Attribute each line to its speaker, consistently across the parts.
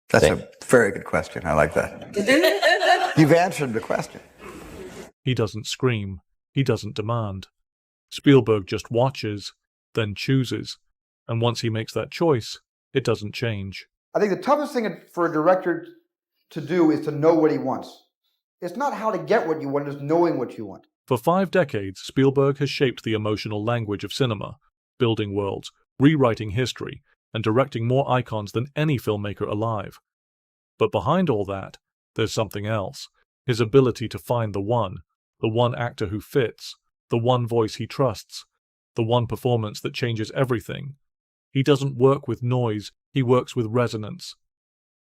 Speaker 1: That's a very good question. I like that. You've answered the question.
Speaker 2: He doesn't scream. He doesn't demand. Spielberg just watches, then chooses. And once he makes that choice, it doesn't change.
Speaker 3: I think the toughest thing for a director to do is to know what he wants. It's not how to get what you want, it's knowing what you want.
Speaker 2: For 5 decades, Spielberg has shaped the emotional language of cinema, building worlds, rewriting history, and directing more icons than any filmmaker alive. But behind all that, there's something else. His ability to find the one actor who fits, the one voice he trusts, the one performance that changes everything. He doesn't work with noise, he works with resonance.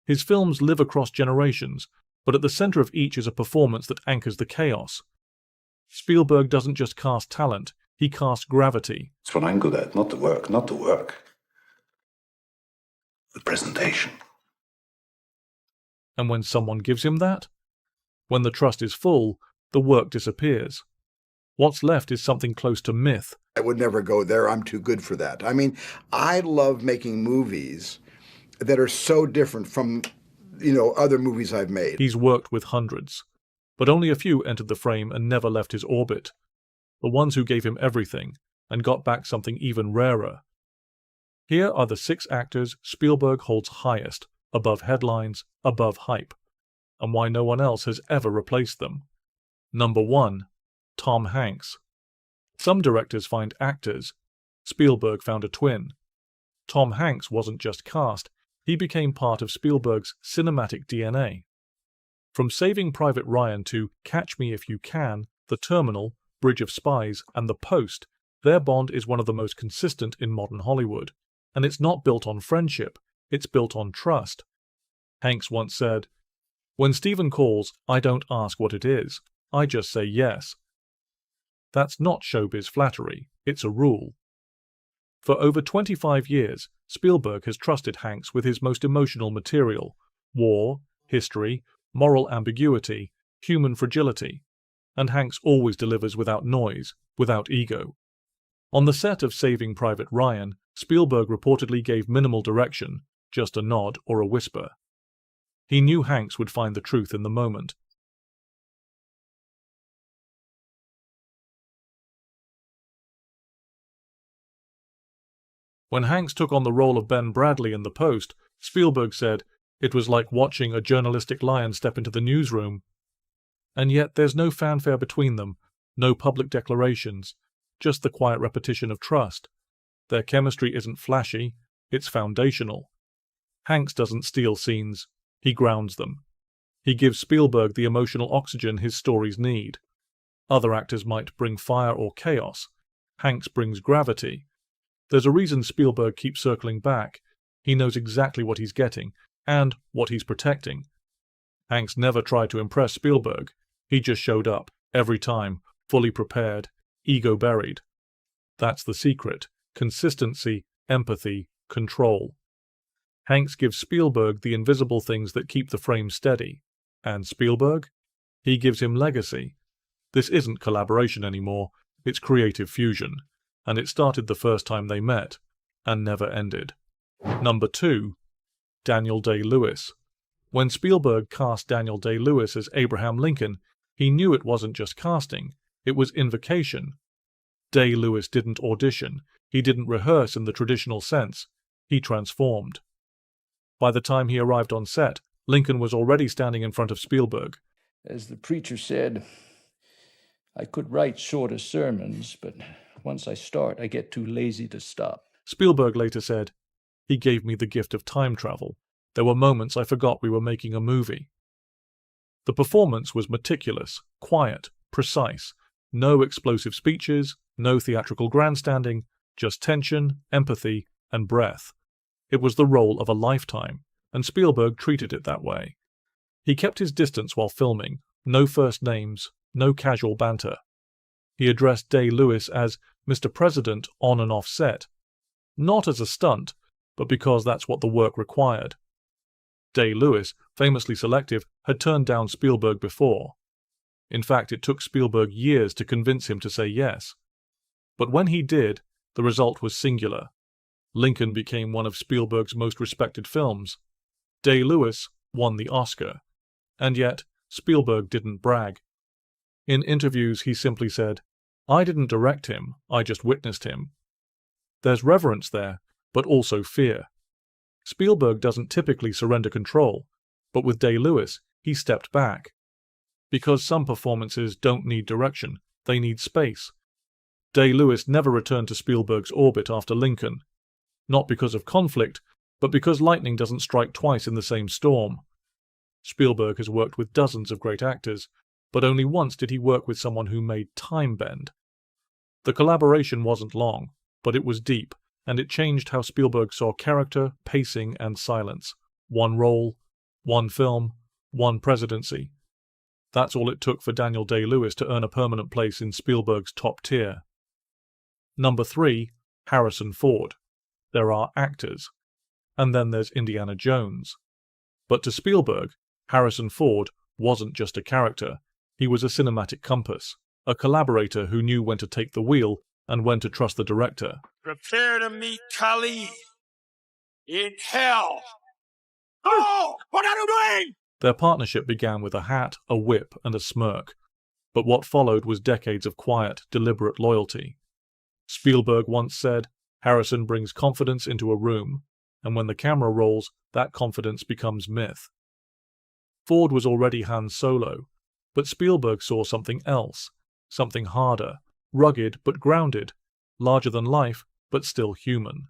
Speaker 2: His films live across generations, but at the center of each is a performance that anchors the chaos. Spielberg doesn't just cast talent, he casts gravity.
Speaker 4: It's what I'm good at, not the work. The presentation.
Speaker 2: And when someone gives him that, when the trust is full, the work disappears. What's left is something close to myth.
Speaker 5: I would never go there. I'm too good for that. I mean, I love making movies that are so different from, other movies I've made.
Speaker 2: He's worked with hundreds, but only a few entered the frame and never left his orbit. The ones who gave him everything and got back something even rarer. Here are the 6 actors Spielberg holds highest, above headlines, above hype, and why no one else has ever replaced them. Number 1. Tom Hanks. Some directors find actors. Spielberg found a twin. Tom Hanks wasn't just cast, he became part of Spielberg's cinematic DNA. From Saving Private Ryan to Catch Me If You Can, The Terminal, Bridge of Spies, and The Post, their bond is one of the most consistent in modern Hollywood. And it's not built on friendship, it's built on trust. Hanks once said, "When Steven calls, I don't ask what it is, I just say yes." That's not showbiz flattery, it's a rule. For over 25 years, Spielberg has trusted Hanks with his most emotional material: war, history, moral ambiguity, human fragility. And Hanks always delivers without noise, without ego. On the set of Saving Private Ryan, Spielberg reportedly gave minimal direction, just a nod or a whisper. He knew Hanks would find the truth in the moment. When Hanks took on the role of Ben Bradley in The Post, Spielberg said, "It was like watching a journalistic lion step into the newsroom." And yet there's no fanfare between them, no public declarations, just the quiet repetition of trust. Their chemistry isn't flashy, it's foundational. Hanks doesn't steal scenes, he grounds them. He gives Spielberg the emotional oxygen his stories need. Other actors might bring fire or chaos. Hanks brings gravity. There's a reason Spielberg keeps circling back. He knows exactly what he's getting, and what he's protecting. Hanks never tried to impress Spielberg. He just showed up, every time, fully prepared, ego buried. That's the secret: consistency, empathy, control. Hanks gives Spielberg the invisible things that keep the frame steady. And Spielberg? He gives him legacy. This isn't collaboration anymore, it's creative fusion. And it started the first time they met, and never ended. Number 2. Daniel Day-Lewis. When Spielberg cast Daniel Day-Lewis as Abraham Lincoln, he knew it wasn't just casting, it was invocation. Day-Lewis didn't audition, he didn't rehearse in the traditional sense, he transformed. By the time he arrived on set, Lincoln was already standing in front of Spielberg.
Speaker 6: As the preacher said, I could write shorter sermons, but once I start, I get too lazy to stop.
Speaker 2: Spielberg later said, "He gave me the gift of time travel. There were moments I forgot we were making a movie." The performance was meticulous, quiet, precise. No explosive speeches, no theatrical grandstanding, just tension, empathy, and breath. It was the role of a lifetime, and Spielberg treated it that way. He kept his distance while filming, no first names, no casual banter. He addressed Day-Lewis as Mr. President on and off set, not as a stunt, but because that's what the work required. Day-Lewis, famously selective, had turned down Spielberg before. In fact, it took Spielberg years to convince him to say yes. But when he did, the result was singular. Lincoln became one of Spielberg's most respected films. Day-Lewis won the Oscar, and yet Spielberg didn't brag. In interviews, he simply said, "I didn't direct him, I just witnessed him." There's reverence there, but also fear. Spielberg doesn't typically surrender control, but with Day-Lewis, he stepped back. Because some performances don't need direction, they need space. Day-Lewis never returned to Spielberg's orbit after Lincoln, not because of conflict, but because lightning doesn't strike twice in the same storm. Spielberg has worked with dozens of great actors, but only once did he work with someone who made time bend. The collaboration wasn't long, but it was deep, and it changed how Spielberg saw character, pacing, and silence. One role, one film, one presidency. That's all it took for Daniel Day-Lewis to earn a permanent place in Spielberg's top tier. Number 3, Harrison Ford. There are actors. And then there's Indiana Jones. But to Spielberg, Harrison Ford wasn't just a character. He was a cinematic compass, a collaborator who knew when to take the wheel and when to trust the director.
Speaker 7: Prepare to meet Kali in hell. Oh, what are you doing?
Speaker 2: Their partnership began with a hat, a whip, and a smirk. But what followed was decades of quiet, deliberate loyalty. Spielberg once said, "Harrison brings confidence into a room, and when the camera rolls, that confidence becomes myth." Ford was already Han Solo, but Spielberg saw something else, something harder, rugged but grounded, larger than life but still human.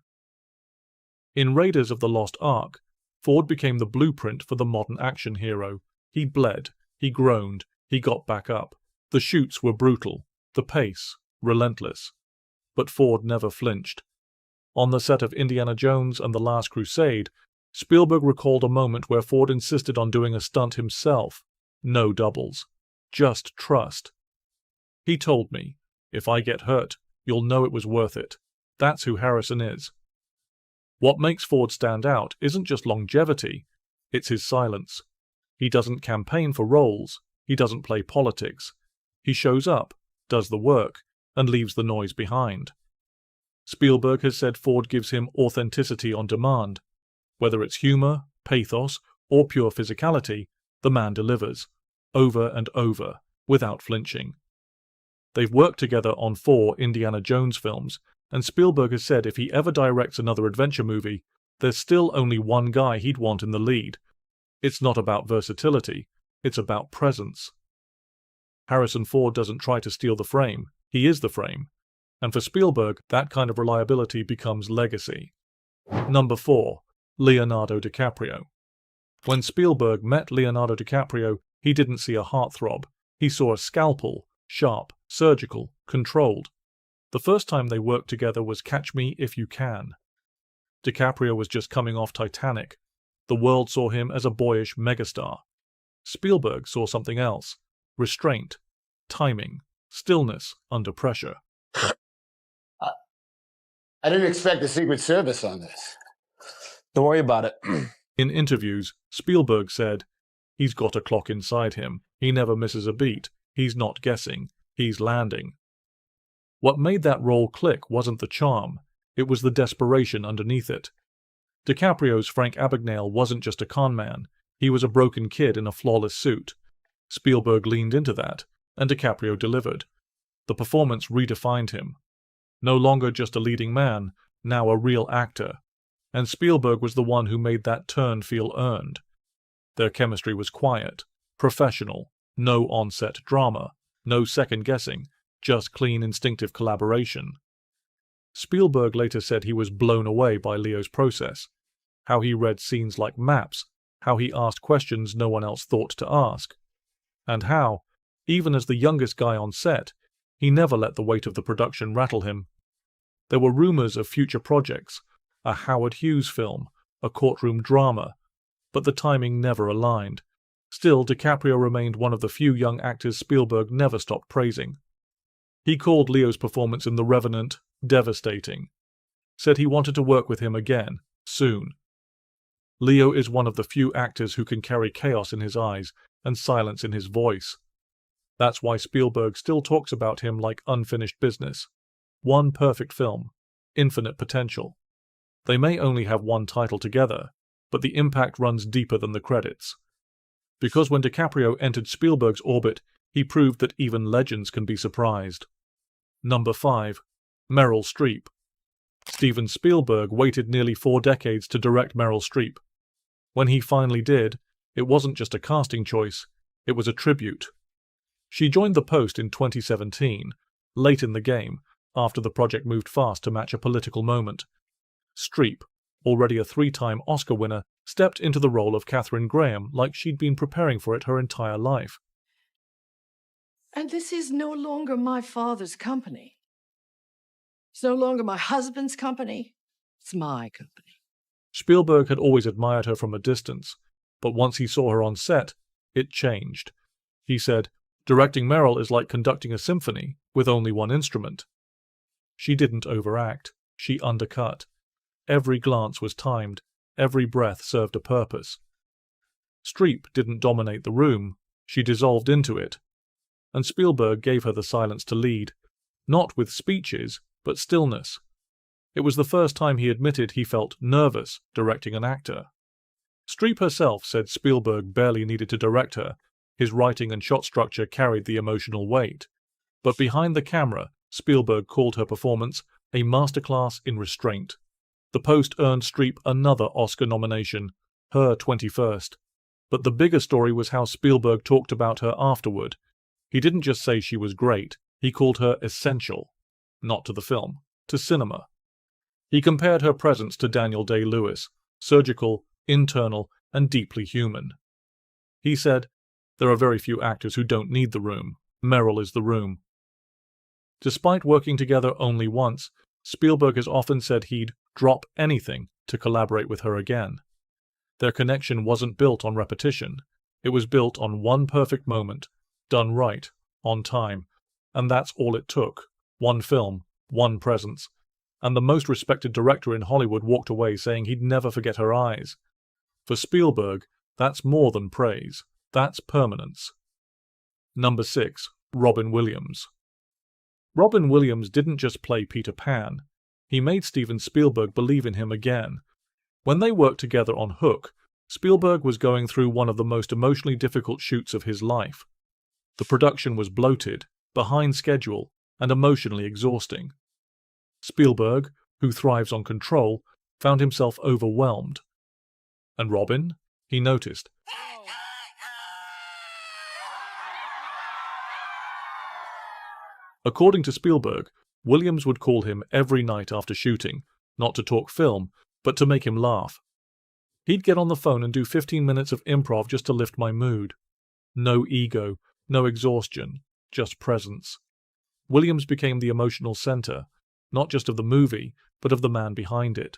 Speaker 2: In Raiders of the Lost Ark, Ford became the blueprint for the modern action hero. He bled, he groaned, he got back up. The shoots were brutal, the pace relentless. But Ford never flinched. On the set of Indiana Jones and The Last Crusade, Spielberg recalled a moment where Ford insisted on doing a stunt himself. No doubles. Just trust. He told me, "If I get hurt, you'll know it was worth it." That's who Harrison is. What makes Ford stand out isn't just longevity, it's his silence. He doesn't campaign for roles, he doesn't play politics. He shows up, does the work, and leaves the noise behind. Spielberg has said Ford gives him authenticity on demand. Whether it's humor, pathos, or pure physicality, the man delivers, over and over, without flinching. They've worked together on 4 Indiana Jones films, and Spielberg has said if he ever directs another adventure movie, there's still only one guy he'd want in the lead. It's not about versatility, it's about presence. Harrison Ford doesn't try to steal the frame, he is the frame. And for Spielberg, that kind of reliability becomes legacy. Number 4, Leonardo DiCaprio. When Spielberg met Leonardo DiCaprio, he didn't see a heartthrob. He saw a scalpel, sharp, surgical, controlled. The first time they worked together was Catch Me If You Can. DiCaprio was just coming off Titanic. The world saw him as a boyish megastar. Spielberg saw something else: restraint, timing, stillness under pressure.
Speaker 8: I didn't expect the Secret Service on this.
Speaker 9: Don't worry about it.
Speaker 2: In interviews, Spielberg said, "He's got a clock inside him. He never misses a beat. He's not guessing. He's landing." What made that role click wasn't the charm. It was the desperation underneath it. DiCaprio's Frank Abagnale wasn't just a con man. He was a broken kid in a flawless suit. Spielberg leaned into that, and DiCaprio delivered. The performance redefined him. No longer just a leading man, now a real actor. And Spielberg was the one who made that turn feel earned. Their chemistry was quiet, professional, no on-set drama, no second-guessing, just clean, instinctive collaboration. Spielberg later said he was blown away by Leo's process, how he read scenes like maps, how he asked questions no one else thought to ask, and how, even as the youngest guy on set, he never let the weight of the production rattle him. There were rumors of future projects, a Howard Hughes film, a courtroom drama, but the timing never aligned. Still, DiCaprio remained one of the few young actors Spielberg never stopped praising. He called Leo's performance in The Revenant devastating, said he wanted to work with him again, soon. Leo is one of the few actors who can carry chaos in his eyes and silence in his voice. That's why Spielberg still talks about him like unfinished business. One perfect film, infinite potential. They may only have one title together, but the impact runs deeper than the credits. Because when DiCaprio entered Spielberg's orbit, he proved that even legends can be surprised. Number 5. Meryl Streep. Steven Spielberg waited nearly 4 decades to direct Meryl Streep. When he finally did, it wasn't just a casting choice, it was a tribute. She joined the post in 2017, late in the game, after the project moved fast to match a political moment. Streep, already a 3-time Oscar winner, stepped into the role of Katharine Graham like she'd been preparing for it her entire life.
Speaker 10: And this is no longer my father's company. It's no longer my husband's company. It's my company.
Speaker 2: Spielberg had always admired her from a distance, but once he saw her on set, it changed. He said, "Directing Meryl is like conducting a symphony with only one instrument." She didn't overact. She undercut. Every glance was timed. Every breath served a purpose. Streep didn't dominate the room. She dissolved into it. And Spielberg gave her the silence to lead, not with speeches, but stillness. It was the first time he admitted he felt nervous directing an actor. Streep herself said Spielberg barely needed to direct her. His writing and shot structure carried the emotional weight. But behind the camera, Spielberg called her performance a masterclass in restraint. The Post earned Streep another Oscar nomination, her 21st. But the bigger story was how Spielberg talked about her afterward. He didn't just say she was great, he called her essential. Not to the film, to cinema. He compared her presence to Daniel Day-Lewis, surgical, internal, and deeply human. He said, "There are very few actors who don't need the room. Meryl is the room." Despite working together only once, Spielberg has often said he'd drop anything to collaborate with her again. Their connection wasn't built on repetition. It was built on one perfect moment, done right, on time, and that's all it took. One film, one presence. And the most respected director in Hollywood walked away saying he'd never forget her eyes. For Spielberg, that's more than praise. That's permanence. Number 6. Robin Williams. Robin Williams didn't just play Peter Pan. He made Steven Spielberg believe in him again. When they worked together on Hook, Spielberg was going through one of the most emotionally difficult shoots of his life. The production was bloated, behind schedule, and emotionally exhausting. Spielberg, who thrives on control, found himself overwhelmed. And Robin? He noticed. According to Spielberg, Williams would call him every night after shooting, not to talk film, but to make him laugh. He'd get on the phone and do 15 minutes of improv just to lift my mood. No ego, no exhaustion, just presence. Williams became the emotional center, not just of the movie, but of the man behind it.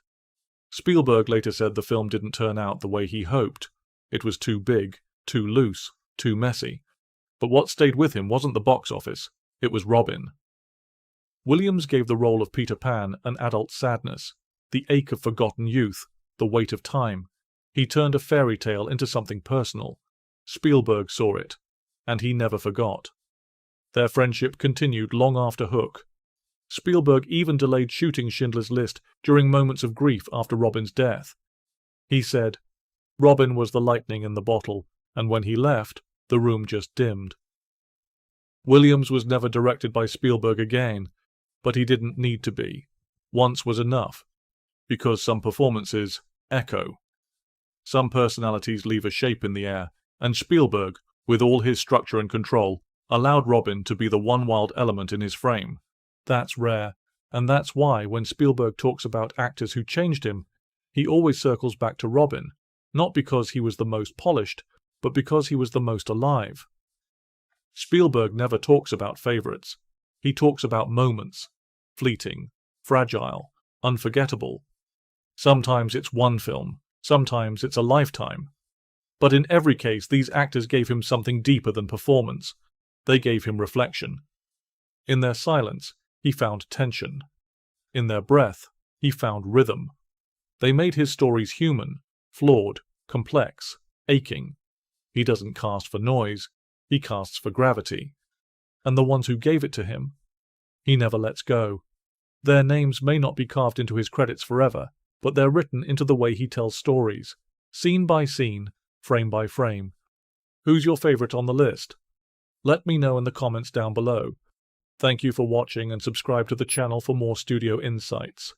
Speaker 2: Spielberg later said the film didn't turn out the way he hoped. It was too big, too loose, too messy. But what stayed with him wasn't the box office, it was Robin. Williams gave the role of Peter Pan an adult sadness, the ache of forgotten youth, the weight of time. He turned a fairy tale into something personal. Spielberg saw it, and he never forgot. Their friendship continued long after Hook. Spielberg even delayed shooting Schindler's List during moments of grief after Robin's death. He said, "Robin was the lightning in the bottle, and when he left, the room just dimmed." Williams was never directed by Spielberg again, but he didn't need to be. Once was enough, because some performances echo. Some personalities leave a shape in the air, and Spielberg, with all his structure and control, allowed Robin to be the one wild element in his frame. That's rare, and that's why when Spielberg talks about actors who changed him, he always circles back to Robin, not because he was the most polished, but because he was the most alive. Spielberg never talks about favorites. He talks about moments, fleeting, fragile, unforgettable. Sometimes it's one film, sometimes it's a lifetime. But in every case, these actors gave him something deeper than performance. They gave him reflection. In their silence, he found tension. In their breath, he found rhythm. They made his stories human, flawed, complex, aching. He doesn't cast for noise, he casts for gravity. And the ones who gave it to him, he never lets go. Their names may not be carved into his credits forever, but they're written into the way he tells stories, scene by scene, frame by frame. Who's your favorite on the list? Let me know in the comments down below. Thank you for watching and subscribe to the channel for more studio insights.